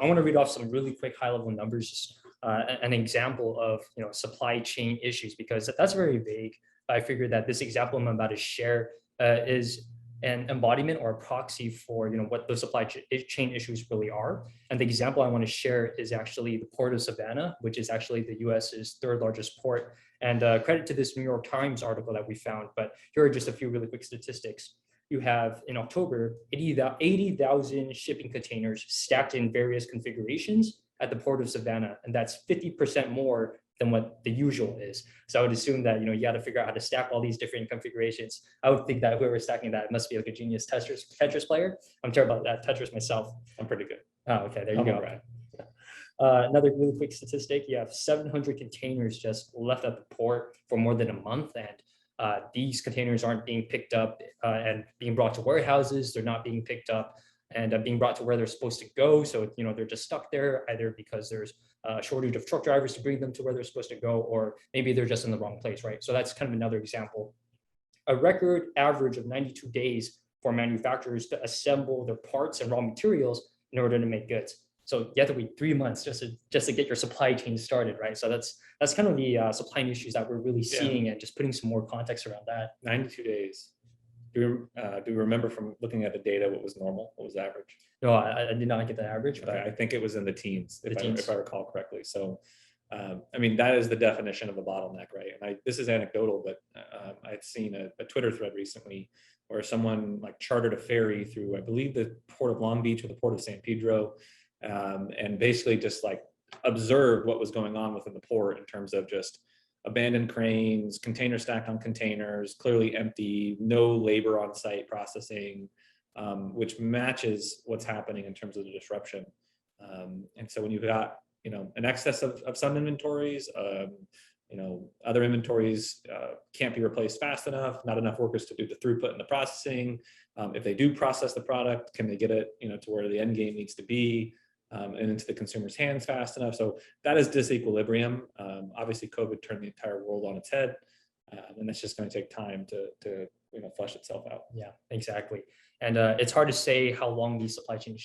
I want to read off some really quick high-level numbers, just an example of supply chain issues, because that's very vague. I figured that this example I'm about to share is an embodiment or a proxy for what the supply chain issues really are. And the example I want to share is actually the port of Savannah, which is actually the US's third largest port. And credit to this New York Times article that we found, but here are just a few really quick statistics. You have in October 80,000 shipping containers stacked in various configurations at the port of Savannah, and that's 50% more than what the usual is. So I would assume that you got to figure out how to stack all these different configurations. I would think that whoever's stacking that must be like a genius Tetris player. I'm terrible at that Tetris myself. I'm pretty good. Oh, okay, there you go. Right. Another really quick statistic: you have 700 containers just left at the port for more than a month, and these containers aren't being picked up and being brought to warehouses. They're not being picked up and being brought to where they're supposed to go. So they're just stuck there, either because there's a shortage of truck drivers to bring them to where they're supposed to go, or maybe they're just in the wrong place, right? So that's kind of another example. A record average of 92 days for manufacturers to assemble their parts and raw materials in order to make goods. So you have to wait 3 months just to get your supply chain started, right? So that's kind of the supply chain issues that we're really seeing, and just putting some more context around that. 92 days. Do you remember from looking at the data what was normal? What was average? No, I did not get the average. But I think it was in the teens, if I recall correctly. So, I mean, that is the definition of a bottleneck, right? And this is anecdotal, but I'd seen a Twitter thread recently where someone like chartered a ferry through, I believe, the port of Long Beach or the port of San Pedro, and basically just like observed what was going on within the port in terms of just abandoned cranes, containers stacked on containers, clearly empty, no labor on site processing, which matches what's happening in terms of the disruption. And so when you've got an excess of some inventories, other inventories can't be replaced fast enough, not enough workers to do the throughput and the processing. If they do process the product, can they get it to where the end game needs to be? And into the consumer's hands fast enough. So that is disequilibrium. Obviously, COVID turned the entire world on its head, and it's just going to take time to flush itself out. Yeah, exactly. And it's hard to say how long these supply chain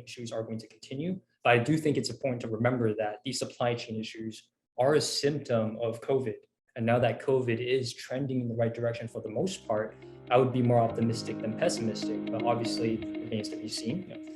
issues are going to continue, but I do think it's important to remember that these supply chain issues are a symptom of COVID. And now that COVID is trending in the right direction for the most part, I would be more optimistic than pessimistic, but obviously it remains to be seen.